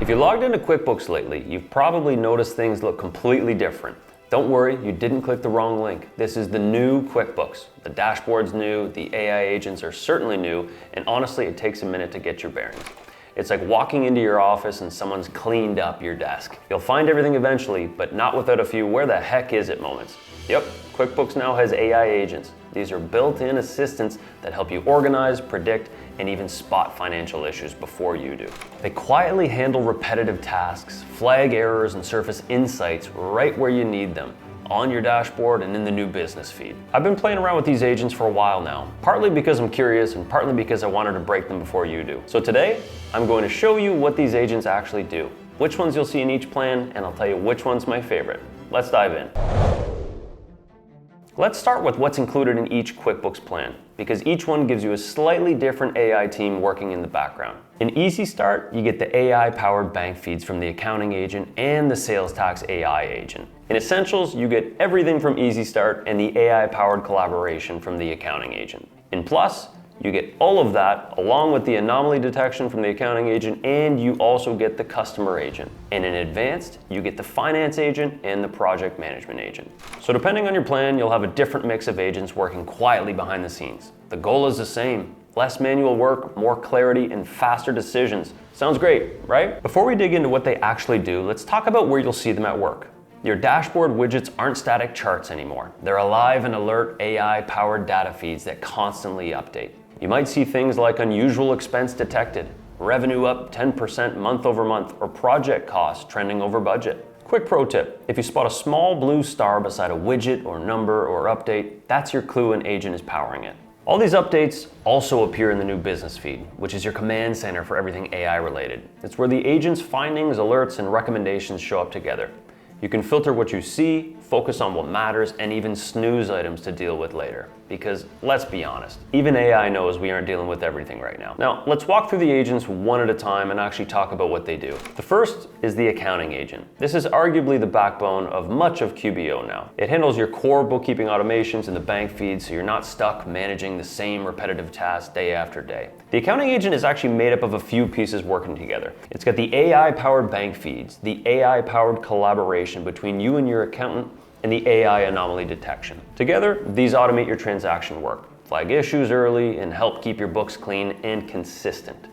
If you logged into QuickBooks lately, you've probably noticed things look completely different. Don't worry, you didn't click the wrong link. This is the new QuickBooks. The dashboard's new, the AI agents are certainly new, and honestly, it takes a minute to get your bearings. It's like walking into your office and someone's cleaned up your desk. You'll find everything eventually, but not without a few "where the heck is it" moments. Yep, QuickBooks now has AI agents. These are built-in assistants that help you organize, predict, and even spot financial issues before you do. They quietly handle repetitive tasks, flag errors, and surface insights right where you need them, on your dashboard and in the new business feed. I've been playing around with these agents for a while now, partly because I'm curious and partly because I wanted to break them before you do. So today, I'm going to show you what these agents actually do, which ones you'll see in each plan, and I'll tell you which one's my favorite. Let's dive in. Let's start with what's included in each QuickBooks plan, because each one gives you a slightly different AI team working in the background. In Easy Start, you get the AI-powered bank feeds from the accounting agent and the sales tax AI agent. In Essentials, you get everything from Easy Start and the AI-powered collaboration from the accounting agent. In Plus, you get all of that along with the anomaly detection from the accounting agent, and you also get the customer agent. And in Advanced, you get the finance agent and the project management agent. So depending on your plan, you'll have a different mix of agents working quietly behind the scenes. The goal is the same: less manual work, more clarity, and faster decisions. Sounds great, right? Before we dig into what they actually do, let's talk about where you'll see them at work. Your dashboard widgets aren't static charts anymore. They're alive and alert AI-powered data feeds that constantly update. You might see things like unusual expense detected, revenue up 10% month over month, or project costs trending over budget. Quick pro tip: if you spot a small blue star beside a widget or number or update, that's your clue an agent is powering it. All these updates also appear in the new business feed, which is your command center for everything AI related. It's where the agent's findings, alerts, and recommendations show up together. You can filter what you see, focus on what matters, and even snooze items to deal with later. Because let's be honest, even AI knows we aren't dealing with everything right now. Now, let's walk through the agents one at a time and actually talk about what they do. The first is the accounting agent. This is arguably the backbone of much of QBO now. It handles your core bookkeeping automations in the bank feed, so you're not stuck managing the same repetitive tasks day after day. The accounting agent is actually made up of a few pieces working together. It's got the AI-powered bank feeds, the AI-powered collaboration between you and your accountant, and the AI anomaly detection. Together, these automate your transaction work, flag issues early, and help keep your books clean and consistent.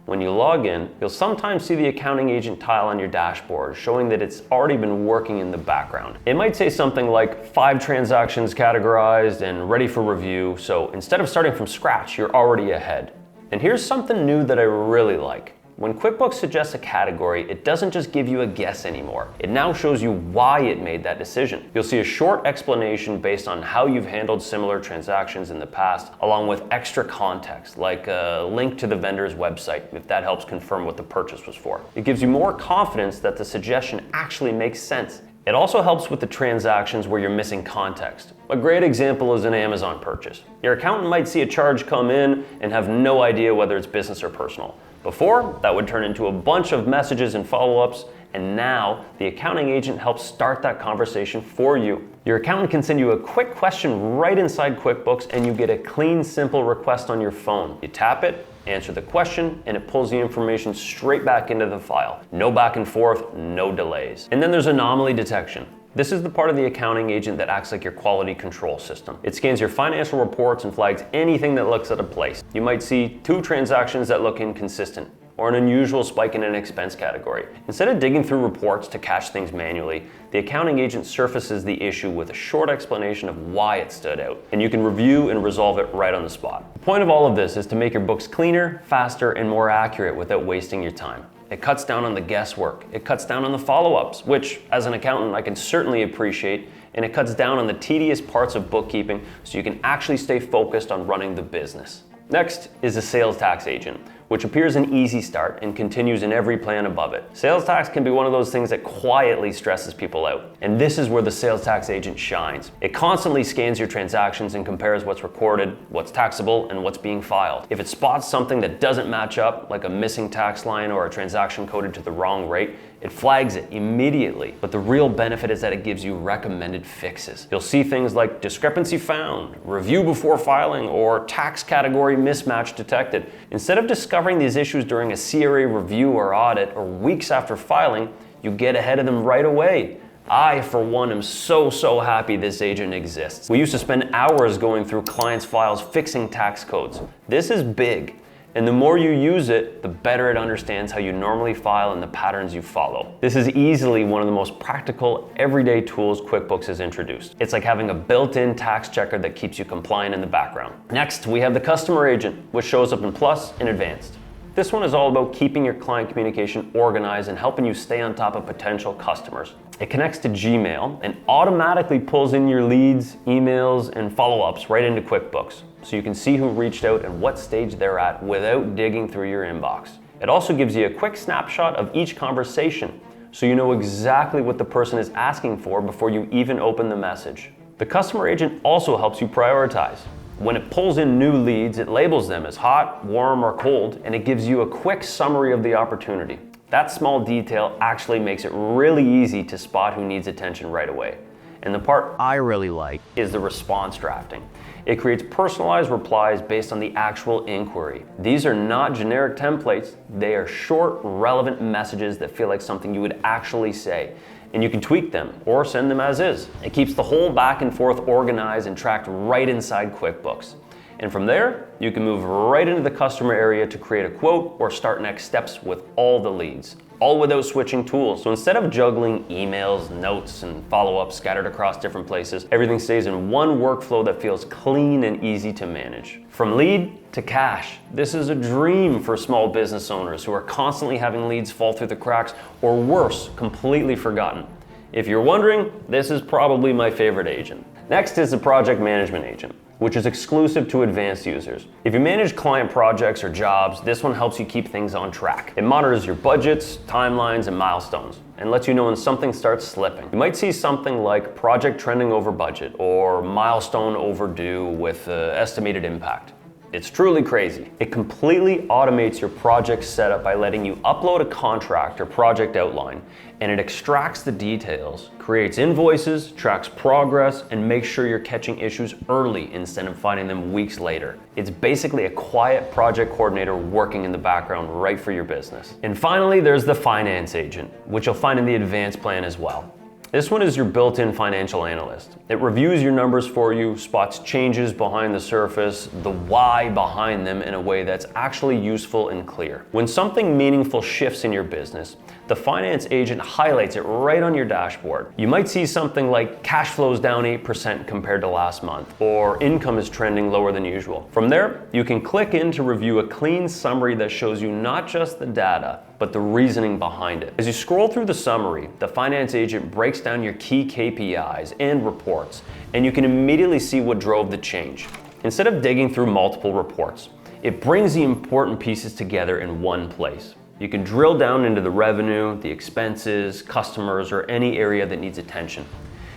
When you log in, you'll sometimes see the accounting agent tile on your dashboard, showing that it's already been working in the background. It might say something like 5 transactions categorized and ready for review, so instead of starting from scratch, you're already ahead. And here's something new that I really like. When QuickBooks suggests a category, it doesn't just give you a guess anymore. It now shows you why it made that decision. You'll see a short explanation based on how you've handled similar transactions in the past, along with extra context, like a link to the vendor's website, if that helps confirm what the purchase was for. It gives you more confidence that the suggestion actually makes sense. It also helps with the transactions where you're missing context. A great example is an Amazon purchase. Your accountant might see a charge come in and have no idea whether it's business or personal. Before, that would turn into a bunch of messages and follow-ups, and now the accounting agent helps start that conversation for you. Your accountant can send you a quick question right inside QuickBooks, and you get a clean, simple request on your phone. You tap it, answer the question, and it pulls the information straight back into the file. No back and forth, no delays. And then there's anomaly detection. This is the part of the accounting agent that acts like your quality control system. It scans your financial reports and flags anything that looks out of place. You might see 2 transactions that look inconsistent, or an unusual spike in an expense category. Instead of digging through reports to catch things manually, the accounting agent surfaces the issue with a short explanation of why it stood out, and you can review and resolve it right on the spot. The point of all of this is to make your books cleaner, faster, and more accurate without wasting your time. It cuts down on the guesswork. It cuts down on the follow-ups, which as an accountant I can certainly appreciate, and it cuts down on the tedious parts of bookkeeping so you can actually stay focused on running the business. Next is the sales tax agent, which appears in Easy Start and continues in every plan above it. Sales tax can be one of those things that quietly stresses people out, and this is where the sales tax agent shines. It constantly scans your transactions and compares what's recorded, what's taxable, and what's being filed. If it spots something that doesn't match up, like a missing tax line or a transaction coded to the wrong rate, it flags it immediately. But the real benefit is that it gives you recommended fixes. You'll see things like discrepancy found, review before filing, or tax category mismatch detected. Instead of discovering discovering these issues during a CRA review or audit or weeks after filing, you get ahead of them right away. I, for one, am so happy this agent exists. We used to spend hours going through clients' files fixing tax codes. This is big, and the more you use it, the better it understands how you normally file and the patterns you follow. This is easily one of the most practical, everyday tools QuickBooks has introduced. It's like having a built-in tax checker that keeps you compliant in the background. Next, we have the customer agent, which shows up in Plus and Advanced. This one is all about keeping your client communication organized and helping you stay on top of potential customers. It connects to Gmail and automatically pulls in your leads, emails, and follow-ups right into QuickBooks, so you can see who reached out and what stage they're at without digging through your inbox. It also gives you a quick snapshot of each conversation, so you know exactly what the person is asking for before you even open the message. The customer agent also helps you prioritize. When it pulls in new leads, it labels them as hot, warm, or cold, and it gives you a quick summary of the opportunity. That small detail actually makes it really easy to spot who needs attention right away. And the part I really like is the response drafting. It creates personalized replies based on the actual inquiry. These are not generic templates, they are short, relevant messages that feel like something you would actually say. And you can tweak them or send them as is. It keeps the whole back and forth organized and tracked right inside QuickBooks. And from there, you can move right into the customer area to create a quote or start next steps with all the leads, all without switching tools. So instead of juggling emails, notes, and follow-ups scattered across different places, everything stays in one workflow that feels clean and easy to manage. From lead to cash, this is a dream for small business owners who are constantly having leads fall through the cracks or worse, completely forgotten. If you're wondering, this is probably my favorite agent. Next is the project management agent, which is exclusive to advanced users. If you manage client projects or jobs, this one helps you keep things on track. It monitors your budgets, timelines, and milestones, and lets you know when something starts slipping. You might see something like project trending over budget or milestone overdue with estimated impact. It's truly crazy. It completely automates your project setup by letting you upload a contract or project outline, and it extracts the details, creates invoices, tracks progress, and makes sure you're catching issues early instead of finding them weeks later. It's basically a quiet project coordinator working in the background right for your business. And finally, there's the finance agent, which you'll find in the advanced plan as well. This one is your built-in financial analyst. It reviews your numbers for you, spots changes behind the surface, the why behind them in a way that's actually useful and clear. When something meaningful shifts in your business, the finance agent highlights it right on your dashboard. You might see something like cash flows down 8% compared to last month, or income is trending lower than usual. From there, you can click in to review a clean summary that shows you not just the data, but the reasoning behind it. As you scroll through the summary, the finance agent breaks down your key KPIs and reports, and you can immediately see what drove the change. Instead of digging through multiple reports, it brings the important pieces together in one place. You can drill down into the revenue, the expenses, customers, or any area that needs attention.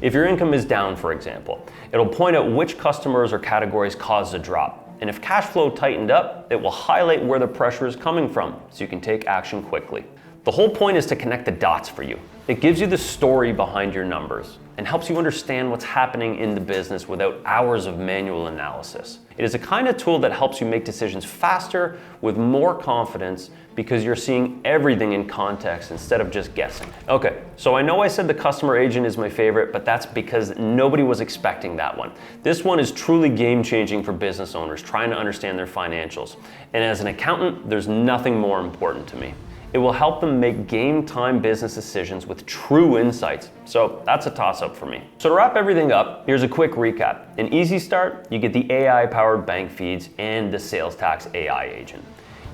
If your income is down, for example, it'll point out which customers or categories caused a drop. And if cash flow tightened up, it will highlight where the pressure is coming from, so you can take action quickly. The whole point is to connect the dots for you. It gives you the story behind your numbers and helps you understand what's happening in the business without hours of manual analysis. It is a kind of tool that helps you make decisions faster with more confidence because you're seeing everything in context instead of just guessing. Okay, so I know I said the customer agent is my favorite, but that's because nobody was expecting that one. This one is truly game-changing for business owners trying to understand their financials. And as an accountant, there's nothing more important to me. It will help them make game-time business decisions with true insights. So that's a toss-up for me. So to wrap everything up, here's a quick recap. In Easy Start, you get the AI-powered bank feeds and the sales tax AI agent.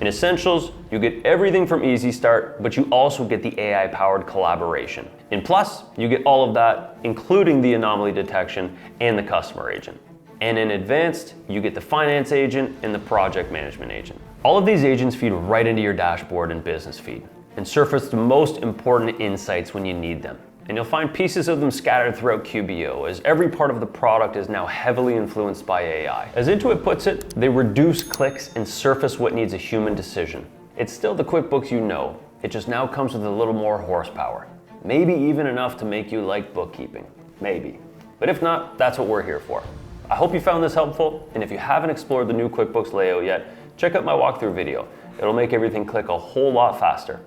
In Essentials, you get everything from Easy Start, but you also get the AI-powered collaboration. In Plus, you get all of that, including the anomaly detection and the customer agent. And in Advanced, you get the finance agent and the project management agent. All of these agents feed right into your dashboard and business feed and surface the most important insights when you need them. And you'll find pieces of them scattered throughout QBO, as every part of the product is now heavily influenced by AI. As Intuit puts it, they reduce clicks and surface what needs a human decision. It's still the QuickBooks you know, it just now comes with a little more horsepower. Maybe even enough to make you like bookkeeping. Maybe. But if not, that's what we're here for. I hope you found this helpful, and if you haven't explored the new QuickBooks layout yet, check out my walkthrough video. It'll make everything click a whole lot faster.